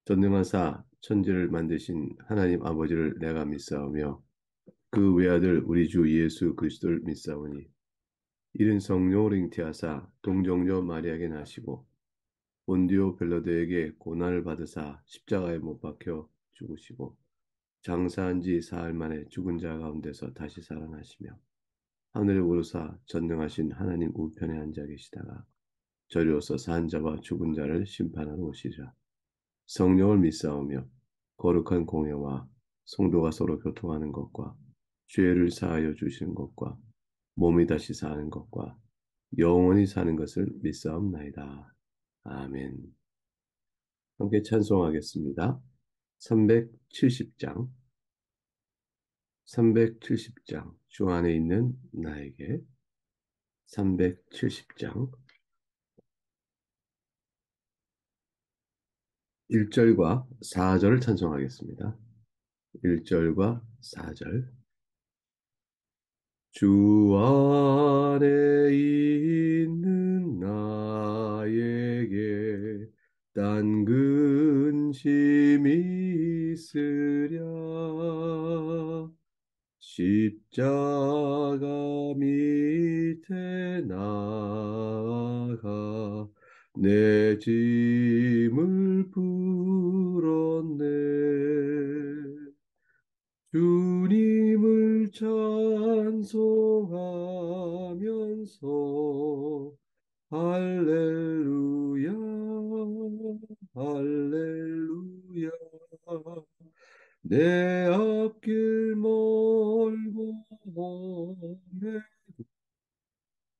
전능하사 천지를 만드신 하나님 아버지를 내가 믿사오며 그 외아들 우리 주 예수 그리스도를 믿사오니 이른 성령으로 잉태하사 동정녀 마리아에게 나시고 본디오 빌라도에게 고난을 받으사 십자가에 못 박혀 죽으시고 장사한 지 사흘 만에 죽은 자 가운데서 다시 살아나시며 하늘에 오르사 전능하신 하나님 우편에 앉아 계시다가 저리로서 산 자와 죽은 자를 심판하러 오시리라. 성령을 믿사오며 거룩한 공예와 성도가 서로 교통하는 것과 죄를 사하여 주시는 것과 몸이 다시 사는 것과 영원히 사는 것을 믿사옵나이다. 아멘. 함께 찬송하겠습니다. 370장, 370장, 주 안에 있는 나에게 370장 1절과 4절을 찬송하겠습니다. 1절과 4절. 주 안에 있는 나에게 딴 근심이 있으랴. 십자가 밑에 나가 내 짐을 풀었네. 주님을 찬송하면서 할렐루야 할렐루야 내 앞길 멀고 험해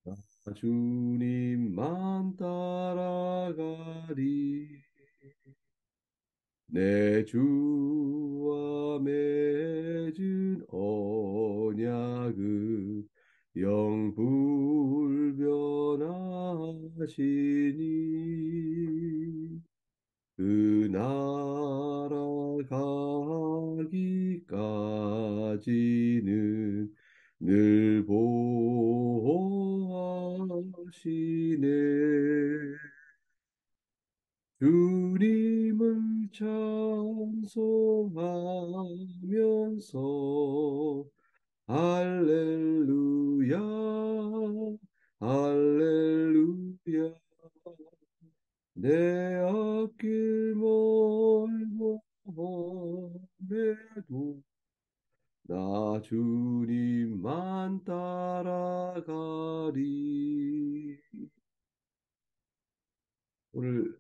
나 주님만 따라가리 내 주와 맺은 언약은 영불변하시니 그 나라 가기까지는 늘 보호하시네. 주님을 찬송하면서 할렐루야 할렐루야 내 앞길 멀고 험해도 나 주님만 따라가리. 오늘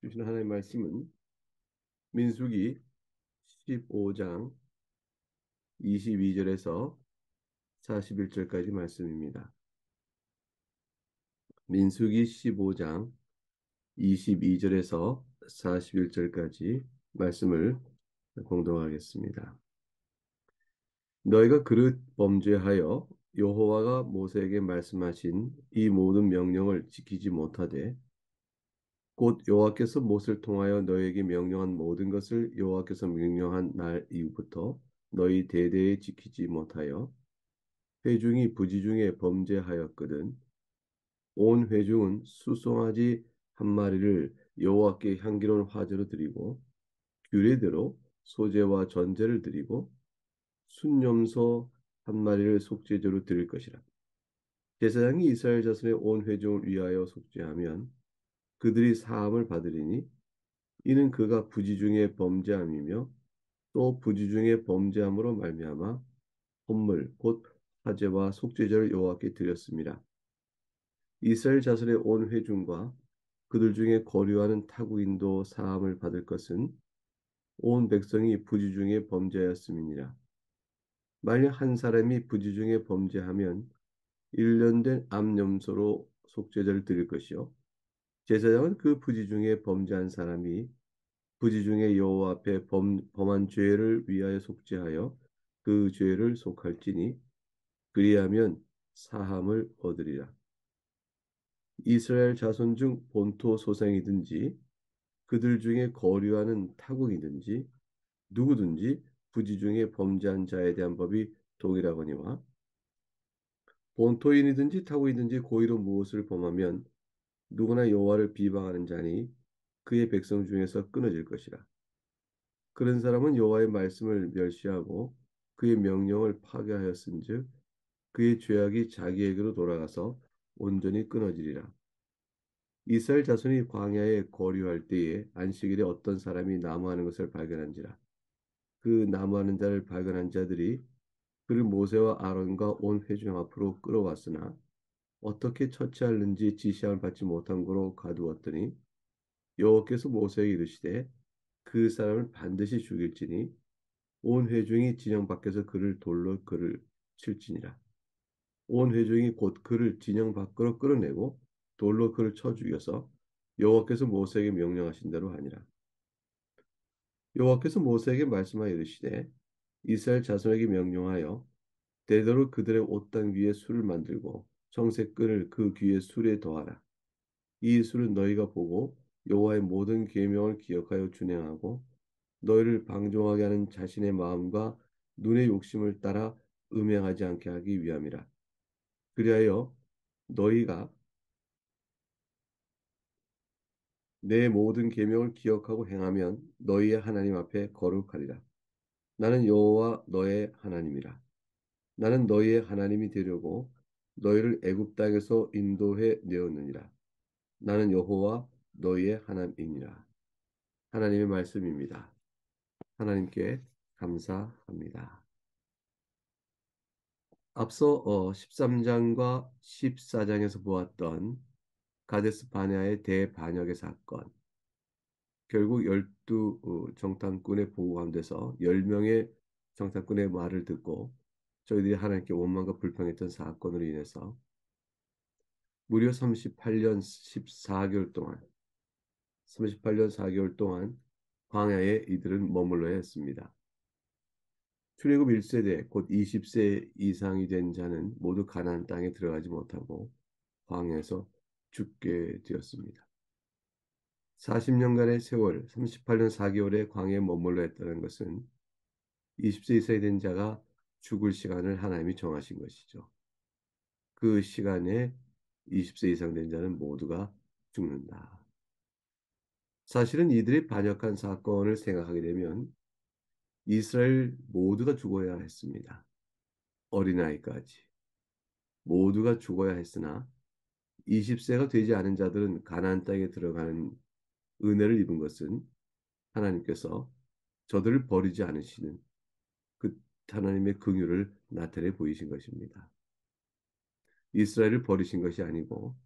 주신 하나님의 말씀은 민수기 15장 22절에서 41절까지 말씀입니다. 민수기 15장 22절에서 41절까지 말씀을 공동하겠습니다. 너희가 그릇 범죄하여 여호와가 모세에게 말씀하신 이 모든 명령을 지키지 못하되 곧 여호와께서 모세를 통하여 너희에게 명령한 모든 것을 여호와께서 명령한 날 이후부터 너희 대대에 지키지 못하여 회중이 부지중에 범죄하였거든 온 회중은 수송아지 한 마리를 여호와께 향기로운 화제로 드리고 규례대로 소제와 전제를 드리고 순염소 한 마리를 속죄제로 드릴 것이라. 제사장이 이스라엘 자손의 온 회중을 위하여 속죄하면 그들이 사함을 받으리니 이는 그가 부지중에 범죄함이며 또 부지중에 범죄함으로 말미암아 헌물 곧 화제와 속죄제를 여호와께 드렸습니다. 이스라엘 자손의 온 회중과 그들 중에 거류하는 타국인도 사함을 받을 것은 온 백성이 부지중에 범죄하였음이니라. 만약 한 사람이 부지중에 범죄하면 1년 된 암염소로 속죄제를 드릴 것이요 제사장은 그 부지중에 범죄한 사람이 부지중에 여호와 앞에 범한 죄를 위하여 속죄하여 그 죄를 속할지니 그리하면 사함을 얻으리라. 이스라엘 자손 중 본토 소생이든지 그들 중에 거류하는 타국이든지 누구든지 부지중에 범죄한 자에 대한 법이 동일하거니와 본토인이든지 타국이든지 고의로 무엇을 범하면 누구나 여호와를 비방하는 자니 그의 백성 중에서 끊어질 것이라. 그런 사람은 여호와의 말씀을 멸시하고 그의 명령을 파괴하였은즉 그의 죄악이 자기에게로 돌아가서 온전히 끊어지리라. 이스라엘 자손이 광야에 거류할 때에 안식일에 어떤 사람이 나무하는 것을 발견한지라. 그 나무하는 자를 발견한 자들이 그를 모세와 아론과 온 회중 앞으로 끌어왔으나 어떻게 처치하는지 지시함을 받지 못한 거로 가두었더니 여호와께서 모세에게 이르시되 그 사람을 반드시 죽일지니 온 회중이 진영 밖에서 그를 돌로 그를 칠지니라. 온 회중이 곧 그를 진영 밖으로 끌어내고 돌로 그를 쳐 죽여서 여호와께서 모세에게 명령하신 대로 하니라. 여호와께서 모세에게 말씀하여 이르시되 이스라엘 자손에게 명령하여 대대로 그들의 옷단 위에 술을 만들고 청색 끈을 그 귀에 술에 더하라. 이 술은 너희가 보고 여호와의 모든 계명을 기억하여 준행하고 너희를 방종하게 하는 자신의 마음과 눈의 욕심을 따라 음행하지 않게 하기 위함이라. 그리하여 너희가 내 모든 계명을 기억하고 행하면 너희의 하나님 앞에 거룩하리라. 나는 여호와 너의 하나님이라. 나는 너희의 하나님이 되려고 너희를 애굽 땅에서 인도해 내었느니라. 나는 여호와 너희의 하나님이니라. 하나님의 말씀입니다. 하나님께 감사합니다. 앞서 13장과 14장에서 보았던 가데스 바네아의 대반역의 사건, 결국 12 정탐꾼의 보고 가운데서 10명의 정탐꾼의 말을 듣고 저희들이 하나님께 원망과 불평했던 사건으로 인해서 무려 38년 14개월 동안 38년 4개월 동안 광야에 이들은 머물러야 했습니다. 출애굽 1세대 곧 20세 이상이 된 자는 모두 가나안 땅에 들어가지 못하고 광야에서 죽게 되었습니다. 40년간의 세월, 38년 4개월의 광야에 머물러 했다는 것은 20세 이상이 된 자가 죽을 시간을 하나님이 정하신 것이죠. 그 시간에 20세 이상 된 자는 모두가 죽는다. 사실은 이들이 반역한 사건을 생각하게 되면 이스라엘 모두가 죽어야 했습니다. 어린아이까지 모두가 죽어야 했으나 20세가 되지 않은 자들은 가나안 땅에 들어가는 은혜를 입은 것은 하나님께서 저들을 버리지 않으시는 그 하나님의 긍휼을 나타내 보이신 것입니다. 이스라엘을 버리신 것이 아니고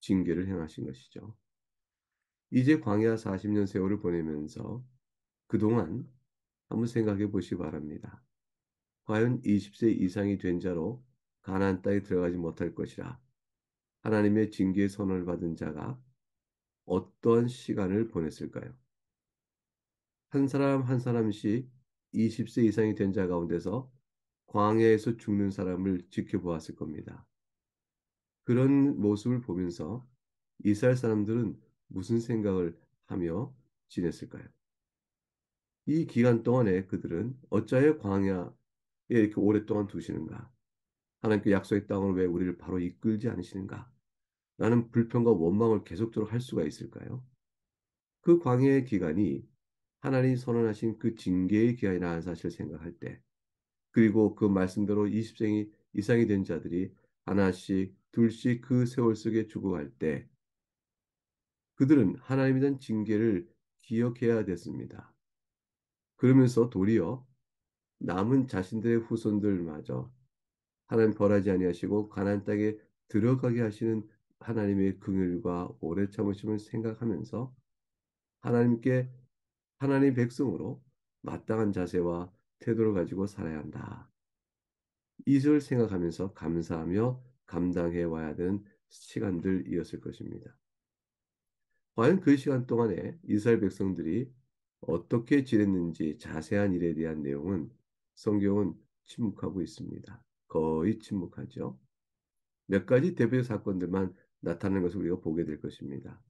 징계를 행하신 것이죠. 이제 광야 40년 세월을 보내면서 그동안 한번 생각해 보시기 바랍니다. 과연 20세 이상이 된 자로 가나안 땅에 들어가지 못할 것이라 하나님의 징계의 선언을 받은 자가 어떤 시간을 보냈을까요? 한 사람 한 사람씩 20세 이상이 된 자 가운데서 광야에서 죽는 사람을 지켜보았을 겁니다. 그런 모습을 보면서 이스라엘 사람들은 무슨 생각을 하며 지냈을까요? 이 기간 동안에 그들은 어찌하여 광야에 이렇게 오랫동안 두시는가? 하나님께 약속의 땅을 왜 우리를 바로 이끌지 않으시는가? 라는 불평과 원망을 계속적으로 할 수가 있을까요? 그 광야의 기간이 하나님이 선언하신 그 징계의 기간이라는 사실을 생각할 때, 그리고 그 말씀대로 20세 이상이 된 자들이 하나씩 둘씩 그 세월 속에 죽어갈 때 그들은 하나님에 대한 징계를 기억해야 됐습니다. 그러면서 도리어 남은 자신들의 후손들마저 하나님 벌하지 아니하시고 가나안 땅에 들어가게 하시는 하나님의 긍휼과 오래 참으심을 생각하면서 하나님께 하나님 백성으로 마땅한 자세와 태도를 가지고 살아야 한다. 이것을 생각하면서 감사하며 감당해 와야 되는 시간들이었을 것입니다. 과연 그 시간 동안에 이스라엘 백성들이 어떻게 지냈는지 자세한 일에 대한 내용은 성경은 침묵하고 있습니다. 거의 침묵하죠. 몇 가지 대표적 사건들만 나타나는 것을 우리가 보게 될 것입니다.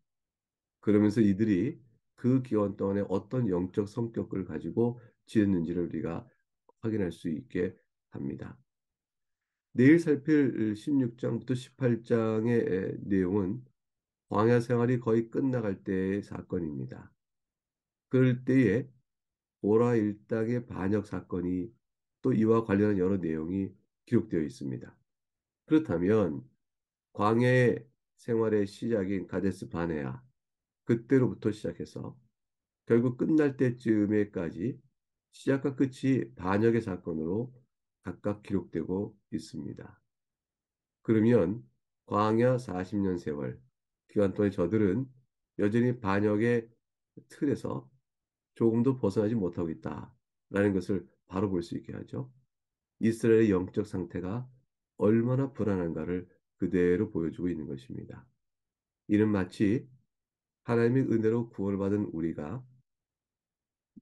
그러면서 이들이 그 기간 동안에 어떤 영적 성격을 가지고 지냈는지를 우리가 확인할 수 있게 합니다. 내일 살필 16장부터 18장의 내용은 광야 생활이 거의 끝나갈 때의 사건입니다. 그럴 때에 보라 일당의 반역 사건이 또 이와 관련한 여러 내용이 기록되어 있습니다. 그렇다면 광야의 생활의 시작인 가데스 바네아 그때로부터 시작해서 결국 끝날 때쯤에까지 시작과 끝이 반역의 사건으로 각각 기록되고 있습니다. 그러면 광야 40년 세월 기간 동안 저들은 여전히 반역의 틀에서 조금도 벗어나지 못하고 있다라는 것을 바로 볼 수 있게 하죠. 이스라엘의 영적 상태가 얼마나 불안한가를 그대로 보여주고 있는 것입니다. 이는 마치 하나님의 은혜로 구원을 받은 우리가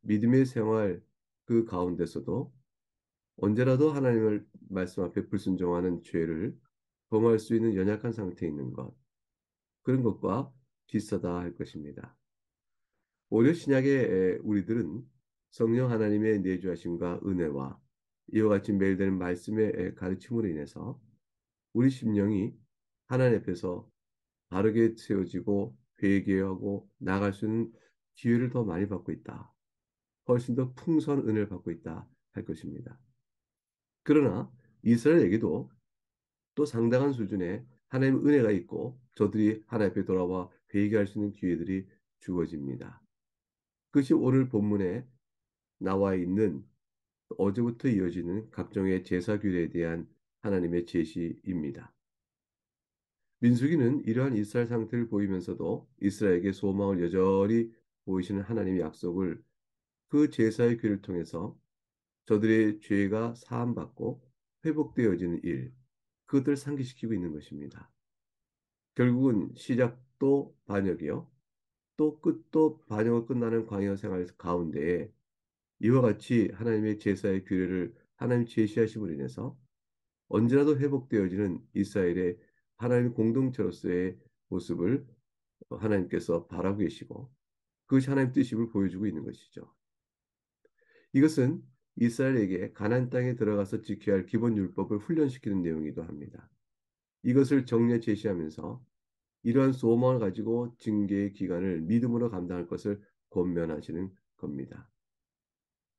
믿음의 생활 그 가운데서도 언제라도 하나님을 말씀 앞에 불순종하는 죄를 범할 수 있는 연약한 상태에 있는 것, 그런 것과 비슷하다 할 것입니다. 오히려 신약의 우리들은 성령 하나님의 내주하심과 은혜와 이와 같이 매일 되는 말씀의 가르침으로 인해서 우리 심령이 하나님 앞에서 바르게 세워지고 회개하고 나아갈 수 있는 기회를 더 많이 받고 있다. 훨씬 더 풍성한 은혜를 받고 있다 할 것입니다. 그러나 이스라엘에게도 또 상당한 수준의 하나님의 은혜가 있고 저들이 하나님 앞에 돌아와 회개할 수 있는 기회들이 주어집니다. 그것이 오늘 본문에 나와 있는 어제부터 이어지는 각종의 제사 규례에 대한 하나님의 제시입니다. 민수기는 이러한 이스라엘 상태를 보이면서도 이스라엘에게 소망을 여전히 보이시는 하나님의 약속을 그 제사의 규를 통해서 저들의 죄가 사함받고 회복되어지는 일, 그것들을 상기시키고 있는 것입니다. 결국은 시작도 반역이요. 또 끝도 반역을 끝나는 광야 생활 가운데에 이와 같이 하나님의 제사의 규례를 하나님 제시하심으로 인해서 언제라도 회복되어지는 이스라엘의 하나님 공동체로서의 모습을 하나님께서 바라고 계시고 그것이 하나님 뜻임을 보여주고 있는 것이죠. 이것은 이스라엘에게 가나안 땅에 들어가서 지켜야 할 기본 율법을 훈련시키는 내용이기도 합니다. 이것을 정리해 제시하면서 이러한 소망을 가지고 징계의 기간을 믿음으로 감당할 것을 권면하시는 겁니다.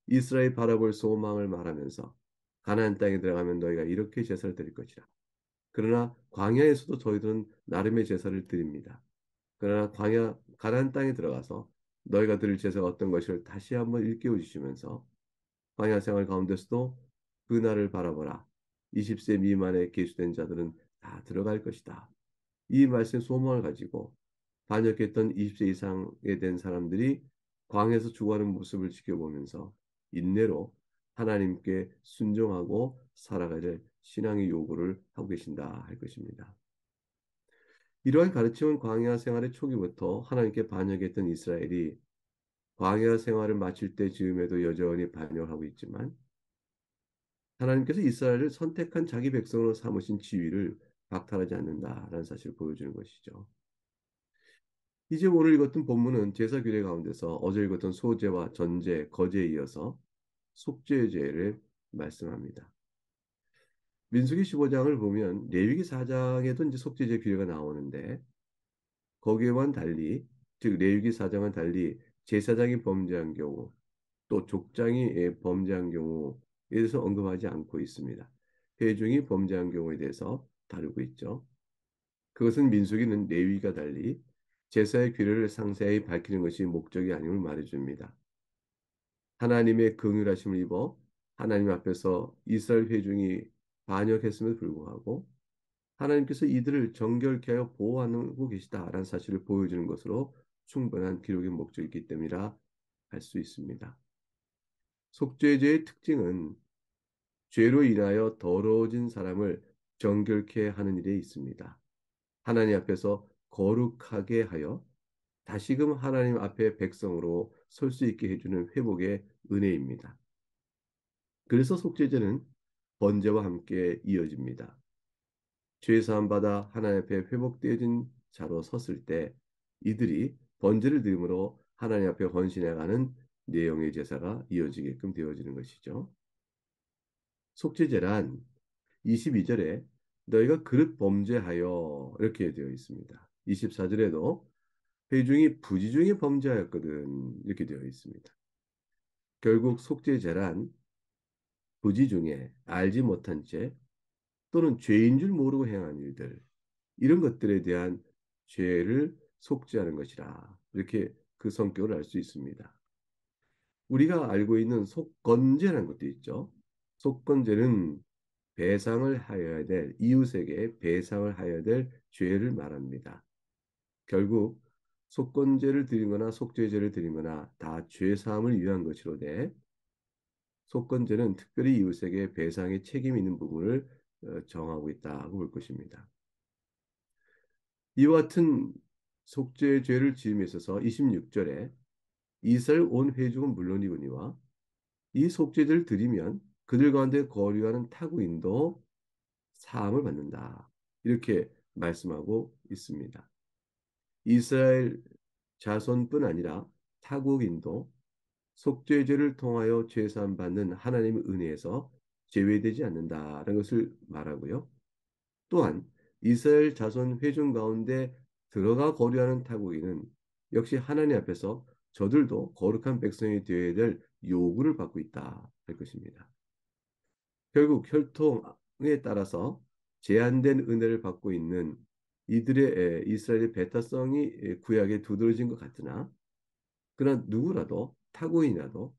이스라엘 바라볼 소망을 말하면서 가나안 땅에 들어가면 너희가 이렇게 제사를 드릴 것이라. 그러나 광야에서도 저희들은 나름의 제사를 드립니다. 그러나 가나안 땅에 들어가서 너희가 드릴 제사가 어떤 것을 다시 한번 일깨워 주시면서 광야 생활 가운데서도 그 날을 바라보라. 20세 미만의 계수된 자들은 다 들어갈 것이다. 이 말씀의 소망을 가지고 반역했던 20세 이상에 된 사람들이 광야에서 죽어가는 모습을 지켜보면서 인내로 하나님께 순종하고 살아가야 될 신앙의 요구를 하고 계신다 할 것입니다. 이러한 가르침은 광야 생활의 초기부터 하나님께 반역했던 이스라엘이 광야 생활을 마칠 때 즈음에도 여전히 반역하고 있지만 하나님께서 이스라엘을 선택한 자기 백성으로 삼으신 지위를 박탈하지 않는다라는 사실을 보여주는 것이죠. 이제 오늘 읽었던 본문은 제사 규례 가운데서 어제 읽었던 소제와 전제, 거제에 이어서 속죄제를 말씀합니다. 민수기 15장을 보면 레위기 4장에도 이제 속죄제 규례가 나오는데 거기에와는 달리 즉 레위기 4장은 달리 제사장이 범죄한 경우 또 족장이 범죄한 경우에 대해서 언급하지 않고 있습니다. 회중이 범죄한 경우에 대해서 다루고 있죠. 그것은 민수기는 레위기가 달리 제사의 규례를 상세히 밝히는 것이 목적이 아님을 말해줍니다. 하나님의 긍휼하심을 입어 하나님 앞에서 이스라엘 회중이 반역했음에도 불구하고 하나님께서 이들을 정결케 하여 보호하고 계시다라는 사실을 보여주는 것으로 충분한 기록의 목적이기 때문이라 할 수 있습니다. 속죄제의 특징은 죄로 인하여 더러워진 사람을 정결케 하는 일에 있습니다. 하나님 앞에서 거룩하게 하여 다시금 하나님 앞에 백성으로 설 수 있게 해주는 회복의 은혜입니다. 그래서 속죄제는 번제와 함께 이어집니다. 죄 사함 받아 하나님 앞에 회복되어진 자로 섰을 때 이들이 번제를 드림으로 하나님 앞에 헌신해가는 내용의 제사가 이어지게끔 되어지는 것이죠. 속죄제란 22절에 너희가 그릇 범죄하여 이렇게 되어 있습니다. 24절에도 회중이 부지 중에 범죄하였거든 이렇게 되어 있습니다. 결국 속죄죄란 부지 중에 알지 못한 죄 또는 죄인 줄 모르고 행한 일들 이런 것들에 대한 죄를 속죄하는 것이라 이렇게 그 성격을 알 수 있습니다. 우리가 알고 있는 속건죄라는 것도 있죠. 속건죄는 배상을 하여야 될 이웃에게 배상을 하여야 될 죄를 말합니다. 결국 속건죄를 드리거나 속죄죄를 드리거나 다 죄 사함을 위한 것이로되 속건죄는 특별히 이웃에게 배상의 책임이 있는 부분을 정하고 있다고 볼 것입니다. 이와 같은 속죄죄를 지음에 있어서 26절에 이스라엘 온 회중은 물론이거니와 이 속죄제를 드리면 그들 가운데 거류하는 타국인도 사함을 받는다. 이렇게 말씀하고 있습니다. 이스라엘 자손뿐 아니라 타국인도 속죄제를 통하여 죄사함 받는 하나님의 은혜에서 제외되지 않는다라는 것을 말하고요. 또한 이스라엘 자손 회중 가운데 들어가 거류하는 타국인은 역시 하나님 앞에서 저들도 거룩한 백성이 되어야 될 요구를 받고 있다 할 것입니다. 결국 혈통에 따라서 제한된 은혜를 받고 있는 이들의 이스라엘의 배타성이 구약에 두드러진 것 같으나 그러나 누구라도 타고인이라도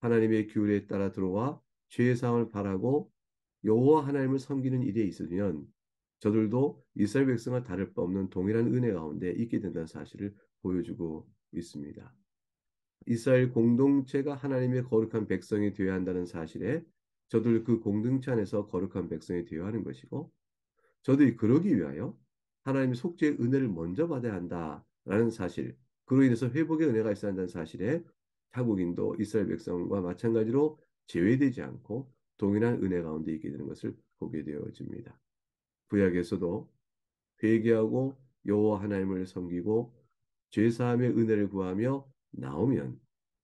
하나님의 규례에 따라 들어와 죄의 사함을 바라고 여호와 하나님을 섬기는 일에 있으면 저들도 이스라엘 백성과 다를 바 없는 동일한 은혜 가운데 있게 된다는 사실을 보여주고 있습니다. 이스라엘 공동체가 하나님의 거룩한 백성이 되어야 한다는 사실에 저들 그 공동체 안에서 거룩한 백성이 되어야 하는 것이고 저들이 그러기 위하여 하나님의 속죄의 은혜를 먼저 받아야 한다라는 사실 그로 인해서 회복의 은혜가 있어야 한다는 사실에 타국인도 이스라엘 백성과 마찬가지로 제외되지 않고 동일한 은혜 가운데 있게 되는 것을 보게 되어집니다. 구약에서도 회개하고 여호와 하나님을 섬기고 죄사함의 은혜를 구하며 나오면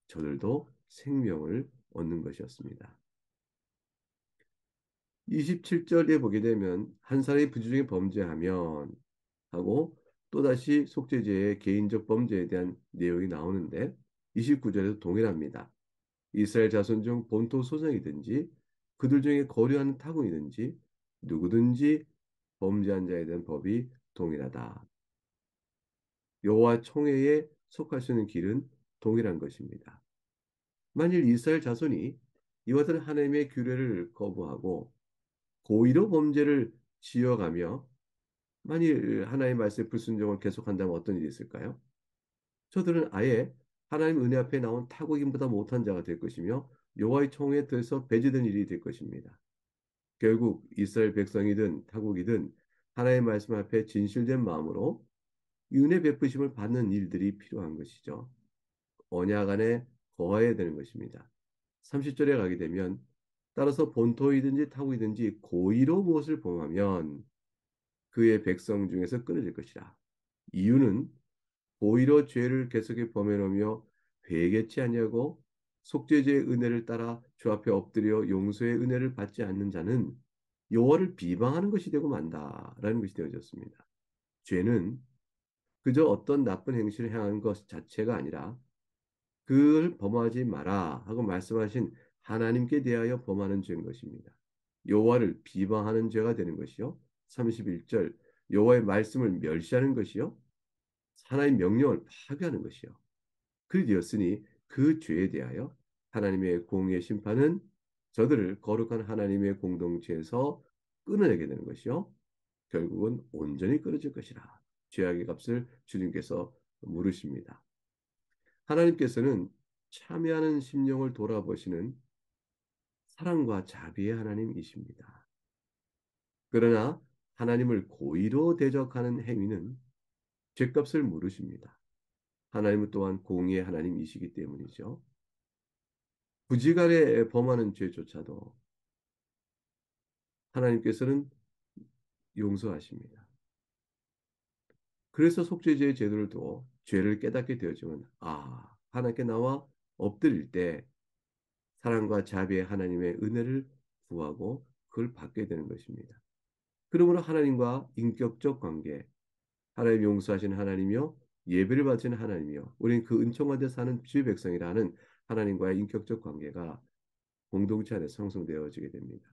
저들도 생명을 얻는 것이었습니다. 27절에 보게 되면 한 사람이 부지중에 범죄하면 하고 또다시 속죄죄의 개인적 범죄에 대한 내용이 나오는데 29절에도 동일합니다. 이스라엘 자손 중 본토 소생이든지 그들 중에 거류하는 타국이든지 누구든지 범죄한 자에 대한 법이 동일하다. 여호와 총회에 속할 수 있는 길은 동일한 것입니다. 만일 이스라엘 자손이 이와 같은 하나님의 규례를 거부하고 고의로 범죄를 지어가며 만일 하나님의 말씀에 불순종을 계속한다면 어떤 일이 있을까요? 저들은 아예 하나님 은혜 앞에 나온 타국인보다 못한 자가 될 것이며 여호와의 총회에 들어서 배제된 일이 될 것입니다. 결국 이스라엘 백성이든 타국이든 하나님의 말씀 앞에 진실된 마음으로 은혜 베푸심을 받는 일들이 필요한 것이죠. 언약 안에 거해야 되는 것입니다. 30절에 가게 되면 따라서 본토이든지 타국이든지 고의로 무엇을 범하면 그의 백성 중에서 끊어질 것이라. 이유는 고의로 죄를 계속해 범해놓으며 회개치 아니하고 속죄제의 은혜를 따라 주 앞에 엎드려 용서의 은혜를 받지 않는 자는 여호와를 비방하는 것이 되고 만다라는 것이 되어졌습니다. 죄는 그저 어떤 나쁜 행실을 행한 것 자체가 아니라 그걸 범하지 마라 하고 말씀하신 하나님께 대하여 범하는 죄인 것입니다. 여호와를 비방하는 죄가 되는 것이요. 31절 여호와의 말씀을 멸시하는 것이요. 하나님의 명령을 파괴하는 것이요. 그리 되었으니 그 죄에 대하여 하나님의 공의의 심판은 저들을 거룩한 하나님의 공동체에서 끊어내게 되는 것이요. 결국은 온전히 끊어질 것이라. 죄악의 값을 주님께서 물으십니다. 하나님께서는 참여하는 심령을 돌아보시는 사랑과 자비의 하나님이십니다. 그러나 하나님을 고의로 대적하는 행위는 죄값을 물으십니다. 하나님은 또한 공의의 하나님이시기 때문이죠. 부지간에 범하는 죄조차도 하나님께서는 용서하십니다. 그래서 속죄제의 제도를 두어 죄를 깨닫게 되어지면 하나님께 나와 엎드릴 때 사랑과 자비의 하나님의 은혜를 구하고 그걸 받게 되는 것입니다. 그러므로 하나님과 인격적 관계, 하나님 용서하시는 하나님이요 예배를 받으시는 하나님이요 우리는 그 은총 가운데 사는 주의 백성이라는 하나님과의 인격적 관계가 공동체 안에 형성되어지게 됩니다.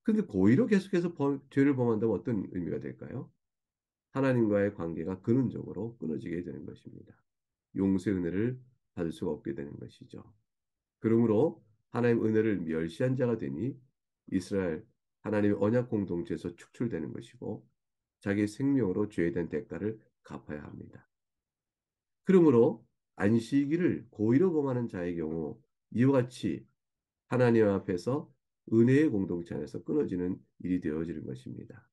근데 고의로 계속해서 죄를 범한다면 어떤 의미가 될까요? 하나님과의 관계가 근원적으로 끊어지게 되는 것입니다. 용서의 은혜를 받을 수가 없게 되는 것이죠. 그러므로 하나님 은혜를 멸시한 자가 되니 이스라엘 하나님의 언약 공동체에서 축출되는 것이고 자기 생명으로 죄에 대한 대가를 갚아야 합니다. 그러므로 안식일을 고의로 범하는 자의 경우 이와 같이 하나님 앞에서 은혜의 공동체 안에서 끊어지는 일이 되어지는 것입니다.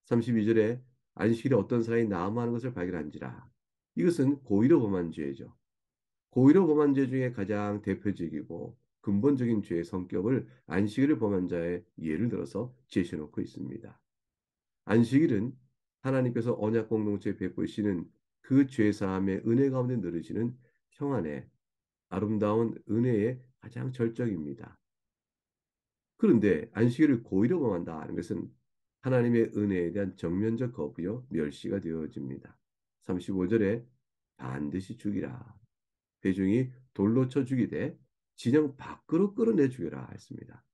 32절에 안식일에 어떤 사람이 나무하는 것을 발견한지라. 이것은 고의로 범한 죄죠. 고의로 범한 죄 중에 가장 대표적이고 근본적인 죄의 성격을 안식일을 범한 자의 예를 들어서 제시해놓고 있습니다. 안식일은 하나님께서 언약 공동체에 베푸시는 그 죄사함의 은혜 가운데 누리시는 평안의 아름다운 은혜의 가장 절정입니다. 그런데 안식일을 고의로 범한다는 것은 하나님의 은혜에 대한 정면적 거부요 멸시가 되어집니다. 35절에 반드시 죽이라. 회중이 돌로 쳐 죽이되 진영 밖으로 끌어내 죽여라 했습니다.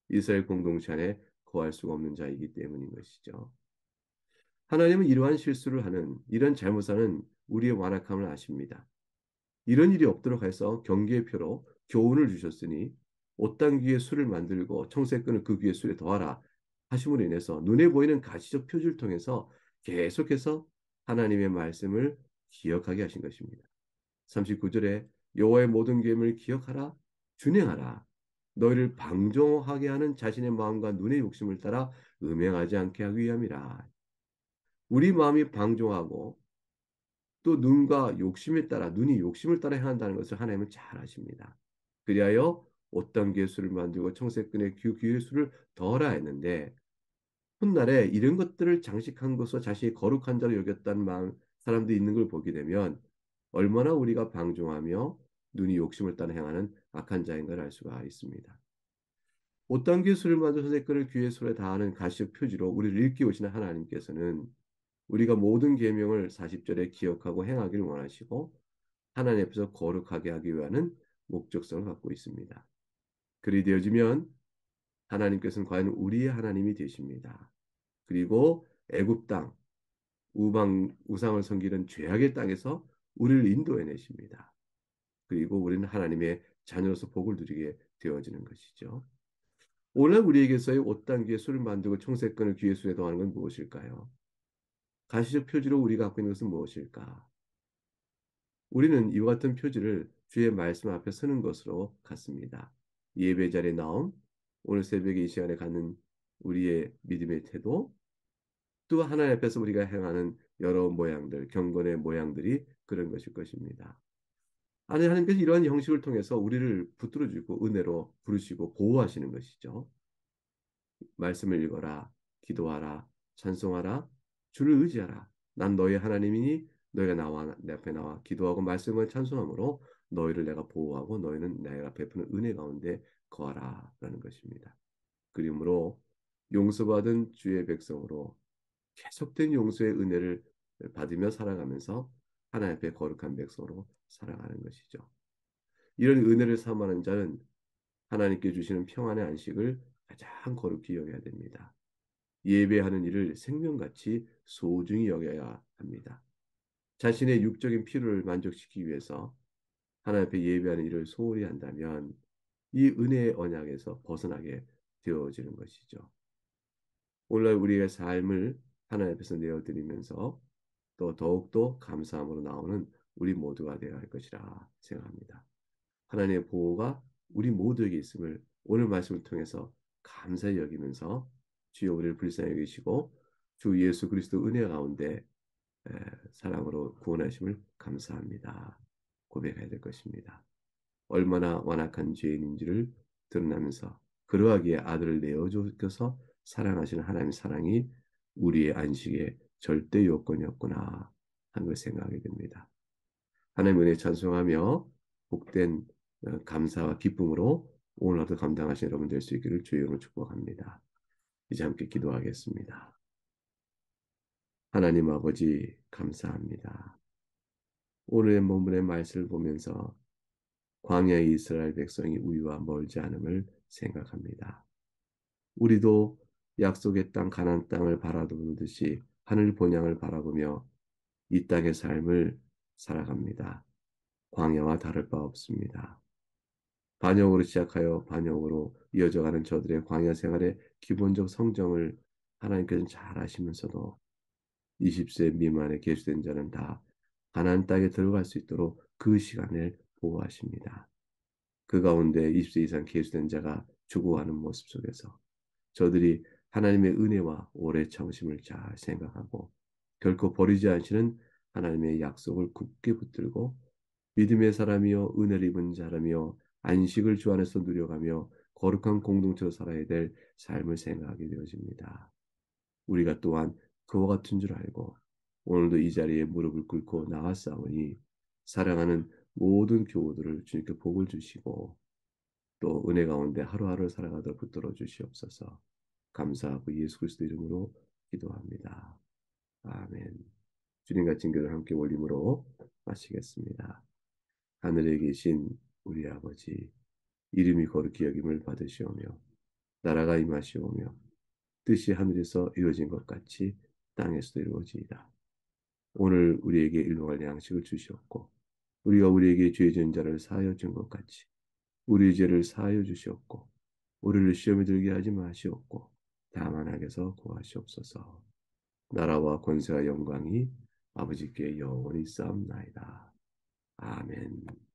이스라엘 공동체 안에 거할 수가 없는 자이기 때문인 것이죠. 하나님은 이러한 실수를 하는 이런 잘못하는 우리의 완악함을 아십니다. 이런 일이 없도록 해서 경계의 표로 교훈을 주셨으니 옷당귀에 술을 만들고 청색끈을 그 귀에 술에 더하라 하심으로 인해서 눈에 보이는 가시적 표지를 통해서 계속해서 하나님의 말씀을 기억하게 하신 것입니다. 39절에 여호와의 모든 계명을 기억하라 준행하라 너희를 방종하게 하는 자신의 마음과 눈의 욕심을 따라 음행하지 않게 하기 위함이라. 우리 마음이 방종하고 또 눈과 욕심에 따라 눈이 욕심을 따라 행한다는 것을 하나님은 잘 아십니다. 그리하여 옷단 괴수를 만들고 청색끈에 귀의 수를 더하라 했는데 훗날에 이런 것들을 장식한 것으로 자신이 거룩한 자로 여겼다는 마음 사람들이 있는 걸 보게 되면 얼마나 우리가 방종하며 눈이 욕심을 따라 행하는 악한 자인가를 알 수가 있습니다. 옷단 괴수를 만든 청색끈을 귀의 수에 다하는 가시적 표지로 우리를 일깨우시는 하나님께서는 우리가 모든 계명을 40절에 기억하고 행하기를 원하시고 하나님 앞에서 거룩하게 하기 위한 목적성을 갖고 있습니다. 그리 되어지면 하나님께서는 과연 우리의 하나님이 되십니다. 그리고 애굽 땅, 우방 우상을 섬기는 죄악의 땅에서 우리를 인도해 내십니다. 그리고 우리는 하나님의 자녀로서 복을 누리게 되어지는 것이죠. 오늘 우리에게서의 옷단 귀에 술을 만들고 청색끈을 귀에 술에 더하는 건 무엇일까요? 가시적 표지로 우리가 갖고 있는 것은 무엇일까? 우리는 이와 같은 표지를 주의 말씀 앞에 서는 것으로 같습니다. 예배 자리에 나옴, 오늘 새벽에 이 시간에 갖는 우리의 믿음의 태도, 또 하나님 앞에서 우리가 행하는 여러 모양들, 경건의 모양들이 그런 것일 것입니다. 아니, 하나님께서 이러한 형식을 통해서 우리를 붙들어주고 은혜로 부르시고 보호하시는 것이죠. 말씀을 읽어라, 기도하라, 찬송하라, 주를 의지하라. 난 너의 하나님이니 너희가 나와 내 앞에 나와 기도하고 말씀을 찬송함으로 너희를 내가 보호하고 너희는 내가 베푸는 은혜 가운데 거하라라는 것입니다. 그러므로 용서받은 주의 백성으로 계속된 용서의 은혜를 받으며 살아가면서 하나님 앞에 거룩한 백성으로 살아가는 것이죠. 이런 은혜를 삼하는 자는 하나님께 주시는 평안의 안식을 가장 거룩히 여겨야 됩니다. 예배하는 일을 생명같이 소중히 여겨야 합니다. 자신의 육적인 필요를 만족시키기 위해서 하나님 앞에 예배하는 일을 소홀히 한다면 이 은혜의 언약에서 벗어나게 되어지는 것이죠. 오늘날 우리의 삶을 하나님 앞에서 내어드리면서 또 더욱더 감사함으로 나오는 우리 모두가 되어야 할 것이라 생각합니다. 하나님의 보호가 우리 모두에게 있음을 오늘 말씀을 통해서 감사히 여기면서 주여 우리를 불쌍히 여기시고 주 예수 그리스도 은혜 가운데 사랑으로 구원하심을 감사합니다. 고백해야 될 것입니다. 얼마나 완악한 죄인인지를 드러나면서 그러하기에 아들을 내어주셔서 사랑하시는 하나님의 사랑이 우리의 안식의 절대 요건이었구나 하는 걸 생각하게 됩니다. 하나님 은혜 찬송하며 복된 감사와 기쁨으로 오늘 하루 감당하신 여러분 될 수 있기를 주의 이름으로 축복합니다. 이제 함께 기도하겠습니다. 하나님 아버지 감사합니다. 오늘의 본문의 말씀을 보면서 광야의 이스라엘 백성이 우리와 멀지 않음을 생각합니다. 우리도 약속의 땅 가나안 땅을 바라보듯이 하늘 본향을 바라보며 이 땅의 삶을 살아갑니다. 광야와 다를 바 없습니다. 반역으로 시작하여 반역으로 이어져가는 저들의 광야 생활의 기본적 성정을 하나님께서는 잘 아시면서도 20세 미만의 계수된 자는 다 가나안 땅에 들어갈 수 있도록 그 시간을 보호하십니다. 그 가운데 20세 이상 계수된 자가 죽어가는 모습 속에서 저들이 하나님의 은혜와 오래 참으심을 잘 생각하고 결코 버리지 않으시는 하나님의 약속을 굳게 붙들고 믿음의 사람이요 은혜를 입은 사람이요 안식을 주 안에서 누려가며 거룩한 공동체로 살아야 될 삶을 생각하게 되어집니다. 우리가 또한 그와 같은 줄 알고 오늘도 이 자리에 무릎을 꿇고 나아싸우니 사랑하는 모든 교우들을 주님께 복을 주시고 또 은혜 가운데 하루하루 살아가도록 붙들어 주시옵소서. 감사하고 예수 그리스도 이름으로 기도합니다. 아멘. 주님과 친교를 함께 올림으로 마치겠습니다. 하늘에 계신 우리 아버지, 이름이 거룩히 여김을 받으시오며 나라가 임하시오며 뜻이 하늘에서 이루어진 것 같이 땅에서도 이루어지이다. 오늘 우리에게 일용할 양식을 주시옵고 우리가 우리에게 죄 지은 자를 사하여 준 것 같이 우리 죄를 사하여 주시옵고 우리를 시험에 들게 하지 마시옵고 다만 악에서 구하시옵소서. 나라와 권세와 영광이 아버지께 영원히 쌓옵나이다. 아멘.